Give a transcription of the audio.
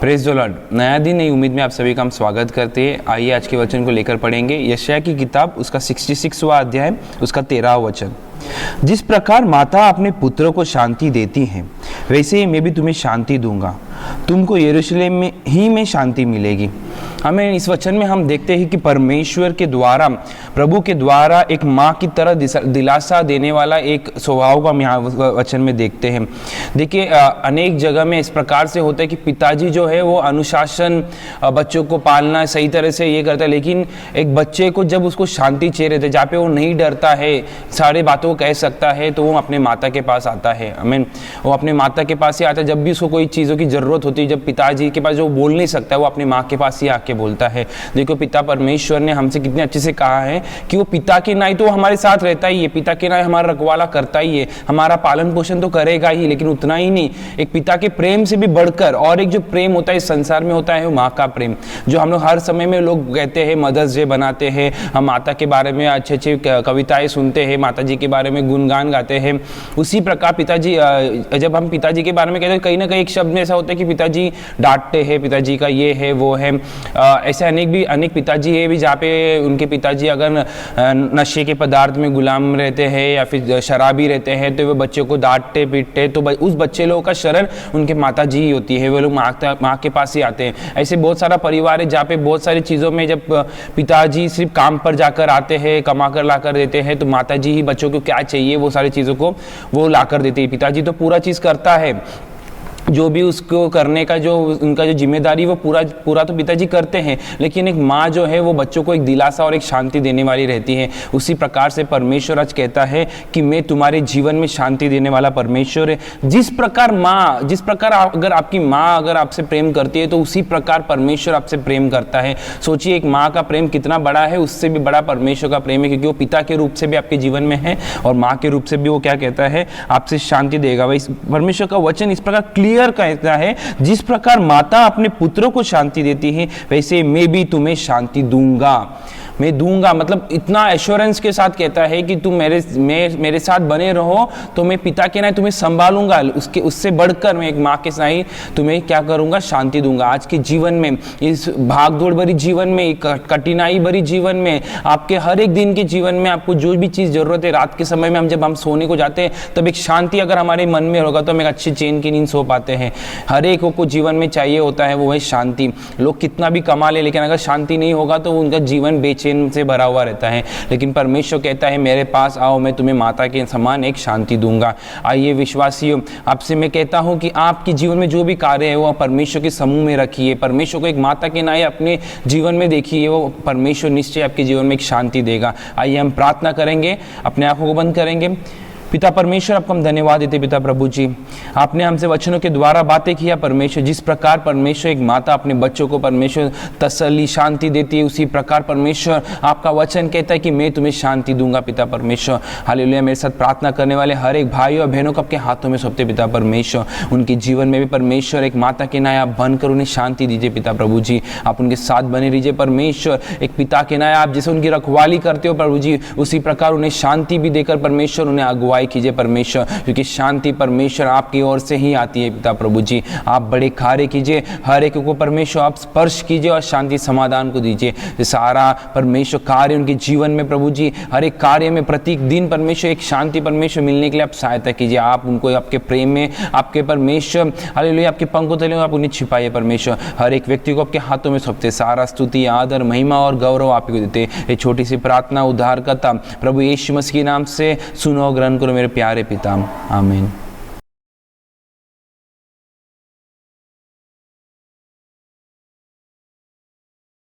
Praise the Lord. नया दिन नई उम्मीद में आप सभी का हम स्वागत करते हैं। आइए आज के वचन को लेकर पढ़ेंगे। यशायाह की किताब उसका 66वां अध्याय उसका 13वां वचन। जिस प्रकार माता अपने पुत्रों को शांति देती है, वैसे ही मैं भी तुम्हें शांति दूंगा, तुमको यरूशलेम में ही में शांति मिलेगी। हमें इस वचन में हम देखते हैं कि परमेश्वर के द्वारा, प्रभु के द्वारा एक माँ की तरह दिलासा देने वाला एक स्वभाव को हम यहाँ वचन में देखते हैं। देखिए, अनेक जगह में इस प्रकार से होता है कि पिताजी जो है वो अनुशासन, बच्चों को पालना सही तरह से ये करता है, लेकिन एक बच्चे को जब उसको शांति चाहिए रहती है, जहाँ पे वो नहीं डरता है, सारे बातों को कह सकता है, तो वो अपने माता के पास आता है। आमीन। वो अपने माता के पास ही आता है। जब भी उसको कोई चीज़ों की ज़रूरत होती है, जब पिताजी के पास जो बोल नहीं सकता है, वो अपने माँ के पास ही आके बोलता है। देखो, पिता परमेश्वर ने हमसे कितने अच्छे से कहा है कि वो पिता के नाई तो वो हमारे साथ रहता ही है, पिता के नाई हमारा रखवाला करता ही है, हमारा पालन पोषण तो करेगा ही, लेकिन उतना ही नहीं, एक पिता के प्रेम से भी बढ़कर और एक जो प्रेम होता है इस संसार में होता है वो माँ का प्रेम। जो हम लोग हर समय में लोग कहते हैं, मदर्स डे बनाते हैं, हम माता के बारे में अच्छे अच्छे कविताएं सुनते हैं, माता जी के बारे में गुणगान गाते हैं। उसी प्रकार पिताजी, जब हम पिताजी के बारे में कहते हैं, कहीं ना कहीं एक शब्द में ऐसा होता है कि पिताजी डांटते हैं, पिताजी का ये है वो है। ऐसे अनेक पिताजी है भी जहाँ पे उनके पिताजी अगर नशे के पदार्थ में गुलाम रहते हैं या फिर शराबी रहते हैं, तो वे बच्चों को डांटते पीटते, तो उस बच्चे लोगों का शरण उनके माता जी ही होती है, वे लोग माँ के पास ही आते हैं। ऐसे बहुत सारा परिवार है जहाँ पे बहुत सारी चीज़ों में जब पिताजी सिर्फ काम पर जाकर आते हैं, कमा कर ला कर देते हैं, तो माता जी ही बच्चों को क्या चाहिए वो सारी चीज़ों को वो ला कर देती है। पिताजी तो पूरा चीज़ करता है, जो भी उसको करने का जो उनका जो जिम्मेदारी वो पूरा तो पिताजी करते हैं, लेकिन एक माँ जो है वो बच्चों को एक दिलासा और एक शांति देने वाली रहती है। उसी प्रकार से परमेश्वर आज कहता है कि मैं तुम्हारे जीवन में शांति देने वाला परमेश्वर है। जिस प्रकार अगर आपकी माँ अगर आपसे प्रेम करती है, तो उसी प्रकार परमेश्वर आपसे प्रेम करता है। सोचिए, एक माँ का प्रेम कितना बड़ा है, उससे भी बड़ा परमेश्वर का प्रेम है, क्योंकि वो पिता के रूप से भी आपके जीवन में है और माँ के रूप से भी वो क्या कहता है, आपसे शांति देगा। भाई, परमेश्वर का वचन इस प्रकार क्लियर कहता है, जिस प्रकार माता अपने पुत्रों को शांति देती है, वैसे मैं भी तुम्हें शांति दूंगा। मैं दूंगा मतलब इतना एश्योरेंस के साथ कहता है कि तुम मेरे साथ बने रहो, तो मैं पिता के नाई तुम्हें संभालूंगा, उससे बढ़कर मैं एक माँ के नाई तुम्हें क्या करूंगा, शांति दूंगा। आज के जीवन में, इस भागदौड़ भरी जीवन में, कठिनाई भरी जीवन में, आपके हर एक दिन के जीवन में आपको जो भी चीज़ जरूरत है, रात के समय में जब हम सोने को जाते हैं, तब एक शांति अगर हमारे मन में होगा तो हम एक अच्छी चैन की नींद सो पाते हैं। हर एक को जीवन में चाहिए होता है वो है शांति। लोग कितना भी कमा ले, लेकिन अगर शांति नहीं होगा तो उनका जीवन बेचैन से भरा हुआ रहता है। लेकिन परमेश्वर कहता है, मेरे पास आओ, मैं तुम्हें माता के समान एक शांति दूंगा। आइए विश्वासियों, आपसे मैं कहता हूं कि आपके जीवन में जो भी कार्य है वो परमेश्वर के समूह में रखिए, परमेश्वर को एक माता के नाते अपने जीवन में देखिए, वो परमेश्वर निश्चय आपके जीवन में एक शांति देगा। आइए हम प्रार्थना करेंगे, अपने आंखों को बंद करेंगे। पिता परमेश्वर, आपको हम धन्यवाद देते। पिता प्रभु जी, आपने हमसे वचनों के द्वारा बातें किया परमेश्वर। जिस प्रकार परमेश्वर एक माता अपने बच्चों को परमेश्वर तसल्ली शांति देती है, उसी प्रकार परमेश्वर आपका वचन कहता है कि मैं तुम्हें शांति दूंगा। पिता परमेश्वर, हालेलुया। मेरे साथ प्रार्थना करने वाले हर एक भाई और बहनों को आपके हाथों में सौंपते पिता परमेश्वर। उनके जीवन में भी परमेश्वर एक माता के नाते आप बनकर उन्हें शांति दीजिए। पिता प्रभु जी, आप उनके साथ बने रहिए परमेश्वर। एक पिता के नाते आप जैसे उनकी रखवाली करते हो प्रभु जी, उसी प्रकार उन्हें शांति भी देकर परमेश्वर उन्हें अगुवाई कीजिए परमेश्वर, क्योंकि शांति परमेश्वर आपकी ओर से ही आती है। पिता प्रभु जी, आप बड़े कार्य कीजिए, हर एक को परमेश्वर आप स्पर्श कीजिए और शांति समाधान को दीजिए। सारा परमेश्वर कार्य उनके जीवन में प्रभु जी, हर एक कार्य में प्रत्येक दिन परमेश्वर एक शांति परमेश्वर मिलने के लिए आप सहायता कीजिए। आप उनको आपके प्रेम में, आपके परमेश्वर हालेलुया, आपके पंखों तले आप उन्हें छिपाइए परमेश्वर। हर एक व्यक्ति को आपके हाथों में सौंपते, सारा स्तुति, आदर, महिमा और गौरव आप ही को देते। ये छोटी सी प्रार्थना उद्धारकर्ता प्रभु यीशु मसीह के नाम से सुनो, ग्रहण करो मेरे प्यारे पिता, आमीन।